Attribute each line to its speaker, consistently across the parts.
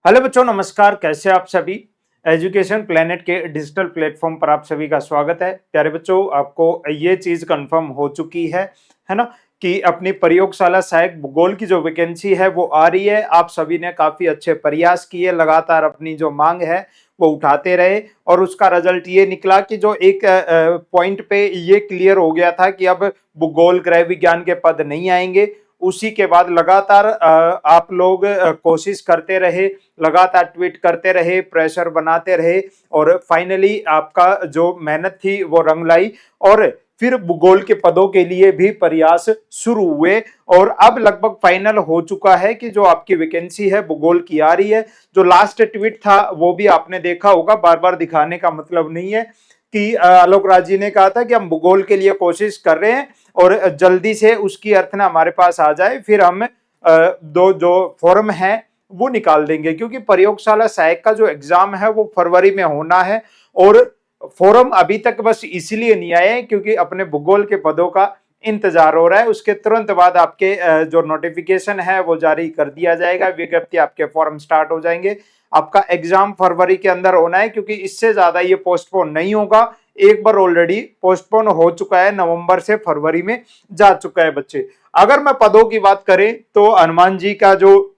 Speaker 1: Hello बच्चों, नमस्कार। कैसे आप सभी। एजुकेशन प्लेनेट के डिजिटल प्लेटफॉर्म पर आप सभी का स्वागत है। प्यारे बच्चों, आपको ये चीज कंफर्म हो चुकी है ना, कि अपनी प्रयोगशाला सहायक भूगोल की जो वैकेंसी है वो आ रही है। आप सभी ने काफी अच्छे प्रयास किए, लगातार अपनी जो मांग है वो उठाते रहे और उसका रिजल्ट ये निकला कि जो एक पॉइंट पे ये क्लियर हो गया था कि अब भूगोल गृह विज्ञान के पद नहीं आएंगे। उसी के बाद लगातार आप लोग कोशिश करते रहे, लगातार ट्वीट करते रहे, प्रेशर बनाते रहे और फाइनली आपका जो मेहनत थी वो रंग लाई और फिर भूगोल के पदों के लिए भी प्रयास शुरू हुए और अब लगभग फाइनल हो चुका है कि जो आपकी वैकेंसी है भूगोल की आ रही है। जो लास्ट ट्वीट था वो भी आपने देखा होगा, बार बार दिखाने का मतलब नहीं है कि आलोक राज जी ने कहा था कि हम भूगोल के लिए कोशिश कर रहे हैं और जल्दी से उसकी अर्थ ना हमारे पास आ जाए, फिर हम दो जो फॉर्म है वो निकाल देंगे, क्योंकि प्रयोगशाला सहायक का जो एग्जाम है वो फरवरी में होना है और फॉर्म अभी तक बस इसलिए नहीं आए क्योंकि अपने भूगोल के पदों का इंतजार हो रहा है। उसके तुरंत बाद आपके जो नोटिफिकेशन है वो जारी कर दिया जाएगा, विज्ञप्ति, आपके फॉर्म स्टार्ट हो जाएंगे। आपका एग्जाम फरवरी के अंदर होना है क्योंकि इससे ज्यादा ये पोस्टपोन नहीं होगा। एक बार ऑलरेडी पोस्टपोन हो चुका है, नवंबर से फरवरी में जा चुका है बच्चे। अगर मैं पदों की बात करें तो हनुमान जी का जो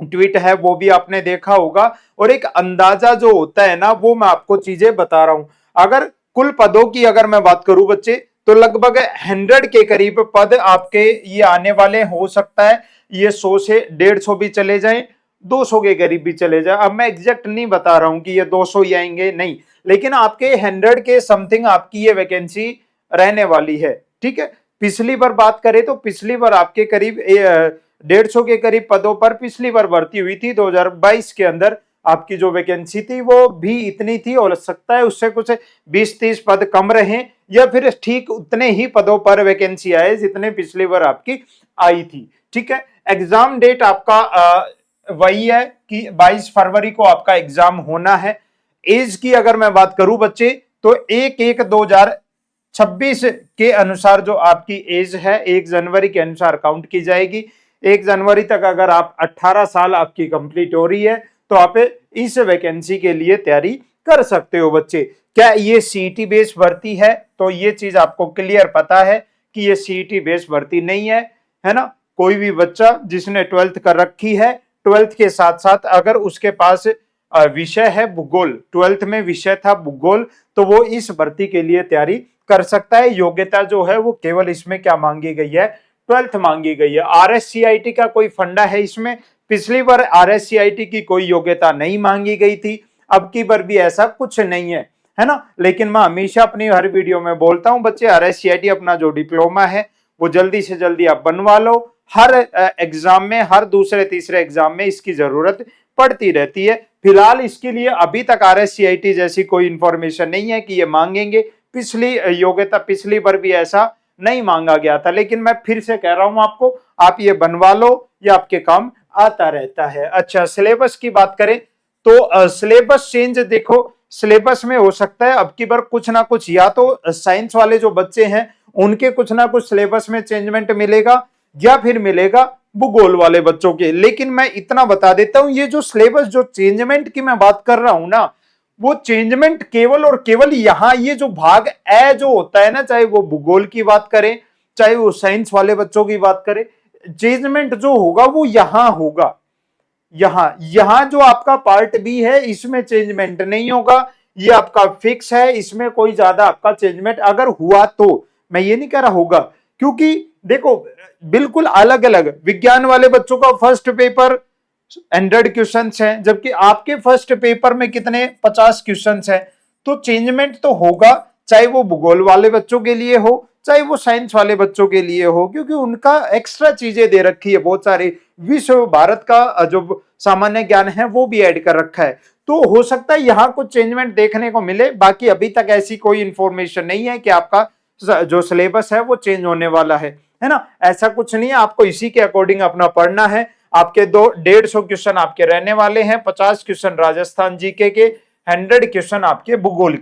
Speaker 1: ट्वीट है वो भी आपने देखा होगा और एक अंदाजा जो होता है ना वो मैं आपको चीजें बता रहा हूं। अगर कुल पदों की अगर मैं बात करूं बच्चे तो लगभग 100 के करीब पद आपके ये आने वाले, हो सकता है ये 100 से 150 भी चले जाएं, 200 के करीब भी चले जाए। अब मैं एग्जैक्ट नहीं बता रहा हूं कि ये 200 ही आएंगे, नहीं, लेकिन आपके 100 के समथिंग आपकी ये वैकेंसी रहने वाली है। ठीक है, पिछली बार बात करें तो पिछली बार आपके करीब 150 के करीब पदों पर पिछली बार भर्ती हुई थी। 2022 के अंदर आपकी जो वैकेंसी थी वो भी इतनी थी, हो सकता है उससे कुछ 20-30 पद कम रहे या फिर ठीक उतने ही पदों पर वैकेंसी आए जितने पिछली बार आपकी आई थी। ठीक है, एग्जाम डेट आपका वही है कि 22 फरवरी को आपका एग्जाम होना है। एज की अगर मैं बात करूं बच्चे तो 1/1/2026 के अनुसार जो आपकी एज है 1 जनवरी के अनुसार काउंट की जाएगी। 1 जनवरी तक अगर आप 18 साल आपकी कंप्लीट हो रही है तो आप इस वैकेंसी के लिए तैयारी कर सकते हो बच्चे। क्या ये सीईटी बेस भर्ती है? तो ये चीज आपको क्लियर पता है कि ये सीईटी बेस भर्ती नहीं है ना। कोई भी बच्चा जिसने 12th कर रखी है, 12th के साथ साथ अगर उसके पास विषय है भूगोल, 12th में विषय था भूगोल, तो वो इस भर्ती के लिए तैयारी कर सकता है। योग्यता जो है वो केवल इसमें क्या मांगी गई है, 12th मांगी गई है। आरएससीआईटी का कोई फंडा है इसमें? पिछली बार आरएससीआईटी की कोई योग्यता नहीं मांगी गई थी, अब की बार भी ऐसा कुछ नहीं है ना। लेकिन मैं हमेशा अपनी हर वीडियो में बोलता हूं बच्चे, आरएससीआईटी अपना जो डिप्लोमा है वो जल्दी से जल्दी आप बनवा लो। हर एग्जाम में, हर दूसरे तीसरे एग्जाम में इसकी जरूरत पड़ती रहती है। फिलहाल इसके लिए अभी तक आरएससीआईटी जैसी कोई इंफॉर्मेशन नहीं है कि ये मांगेंगे। पिछली योग्यता पिछली बार भी ऐसा नहीं मांगा गया था, लेकिन मैं फिर से कह रहा हूं आपको, आप ये बनवा लो, ये आपके काम आता रहता है। अच्छा, सिलेबस की बात करें तो सिलेबस चेंज देखो, सिलेबस में हो सकता है अब की बार कुछ ना कुछ, या तो साइंस वाले जो बच्चे हैं उनके कुछ ना कुछ सिलेबस में चेंजमेंट मिलेगा या फिर मिलेगा भूगोल वाले बच्चों के। लेकिन मैं इतना बता देता हूं, ये जो सिलेबस, जो चेंजमेंट की मैं बात कर रहा हूं ना, वो चेंजमेंट केवल और केवल यहां ये जो भाग ए जो होता है ना, चाहे वो भूगोल की बात करें चाहे वो साइंस वाले बच्चों की बात करें, चेंजमेंट जो होगा वो यहां होगा। यहां यहां जो आपका पार्ट बी है इसमें चेंजमेंट नहीं होगा, ये आपका फिक्स है, इसमें कोई ज्यादा आपका चेंजमेंट अगर हुआ तो, मैं ये नहीं कह रहा होगा, क्योंकि देखो बिल्कुल अलग अलग विज्ञान वाले बच्चों का फर्स्ट पेपर 100 क्वेश्चन है, जबकि आपके फर्स्ट पेपर में कितने 50 क्वेश्चन है। तो चेंजमेंट तो होगा, चाहे वो भूगोल वाले बच्चों के लिए हो चाहे वो साइंस वाले बच्चों के लिए हो, क्योंकि उनका एक्स्ट्रा चीजें दे रखी है बहुत सारी। विश्व भारत का जो सामान्य ज्ञान है वो भी ऐड कर रखा है, तो हो सकता है यहां कुछ चेंजमेंट देखने को मिले। बाकी अभी तक ऐसी कोई इंफॉर्मेशन नहीं है कि आपका जो सिलेबस है वो चेंज होने वाला है ना। ऐसा कुछ नहीं है, आपको इसी के अकॉर्डिंग अपना पढ़ना है। आपके 150 क्वेश्चन आपके रहने वाले हैं, 50 क्वेश्चन राजस्थान जीके के, 100 क्वेश्चन आपके भूगोल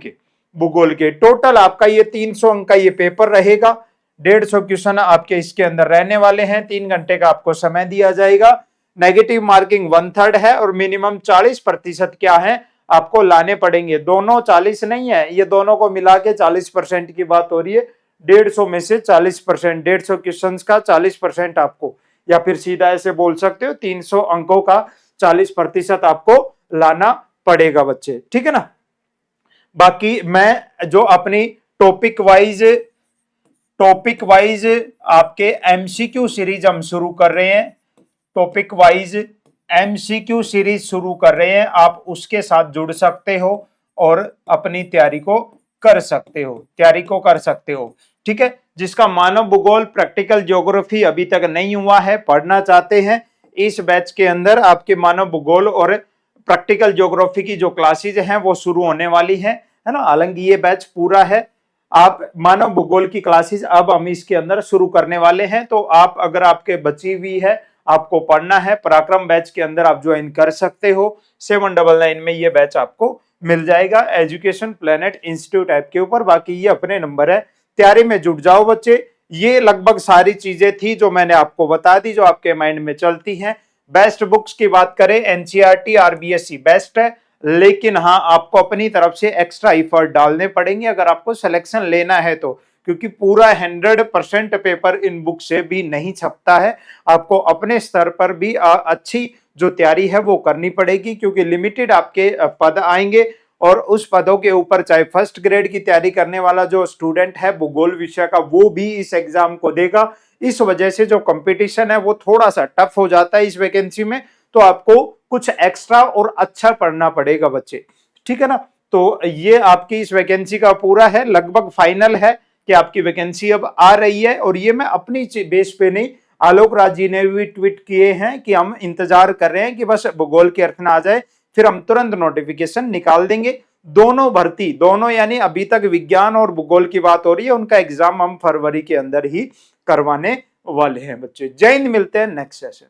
Speaker 1: के टोटल आपका ये 300 अंक का ये पेपर रहेगा। 150 क्वेश्चन आपके इसके अंदर रहने वाले हैं, 3 घंटे का आपको समय दिया जाएगा। नेगेटिव मार्किंग 1/3 है और मिनिमम 40% क्या है आपको लाने पड़ेंगे। दोनों 40 नहीं है, ये दोनों को मिला के 40% की बात हो रही है। 150 में से 40%, 150 क्वेश्चन का 40% आपको, या फिर सीधा ऐसे बोल सकते हो 300 अंकों का 40% आपको लाना पड़ेगा बच्चे, ठीक है ना। बाकी मैं जो अपनी टॉपिक वाइज आपके एमसीक्यू सीरीज हम शुरू कर रहे हैं, टॉपिक वाइज एमसीक्यू सीरीज शुरू कर रहे हैं, आप उसके साथ जुड़ सकते हो और अपनी तैयारी को कर सकते हो, ठीक है। जिसका मानव भूगोल, प्रैक्टिकल ज्योग्राफी अभी तक नहीं हुआ है, पढ़ना चाहते हैं, इस बैच के अंदर आपके मानव भूगोल और प्रैक्टिकल ज्योग्राफी की जो क्लासेज हैं वो शुरू होने वाली है ना। हालांकि ये बैच पूरा है, आप मानव भूगोल की क्लासेस अब हम इसके अंदर शुरू करने वाले हैं। तो आप अगर आपके बची हुई है, आपको पढ़ना है, पराक्रम बैच के अंदर आप ज्वाइन कर सकते हो। 799 में ये बैच आपको मिल जाएगा, एजुकेशन प्लेनेट इंस्टीट्यूट ऐप के ऊपर। बाकी ये अपने नंबर है, तैयारी में जुट जाओ बच्चे। ये लगभग सारी चीजें थी जो मैंने आपको बता दी, जो आपके माइंड में चलती हैं। बेस्ट बुक्स की बात करें, एनसीईआरटी आरबीएसई बेस्ट है, लेकिन हाँ आपको अपनी तरफ से एक्स्ट्रा एफर्ट डालने पड़ेंगे अगर आपको सिलेक्शन लेना है तो, क्योंकि पूरा 100% पेपर इन बुक से भी नहीं छपता है। आपको अपने स्तर पर भी अच्छी जो तैयारी है वो करनी पड़ेगी, क्योंकि लिमिटेड आपके पद आएंगे और उस पदों के ऊपर चाहे फर्स्ट ग्रेड की तैयारी करने वाला जो स्टूडेंट है भूगोल विषय का, वो भी इस एग्जाम को देगा। इस वजह से जो कंपटीशन है वो थोड़ा सा टफ हो जाता है इस वैकेंसी में, तो आपको कुछ एक्स्ट्रा और अच्छा पढ़ना पड़ेगा बच्चे, ठीक है ना। तो ये आपकी इस वैकेंसी का पूरा है, लगभग फाइनल है कि आपकी वैकेंसी अब आ रही है। और ये मैं अपनी बेस पे नहीं, आलोक राज जी ने भी ट्वीट किए हैं कि हम इंतजार कर रहे हैं कि बस भूगोल के अर्थ में आ जाए, फिर हम तुरंत नोटिफिकेशन निकाल देंगे। दोनों भर्ती, दोनों यानी अभी तक विज्ञान और भूगोल की बात हो रही है, उनका एग्जाम हम फरवरी के अंदर ही करवाने वाले हैं बच्चे। जय हिंद, मिलते हैं नेक्स्ट सेशन।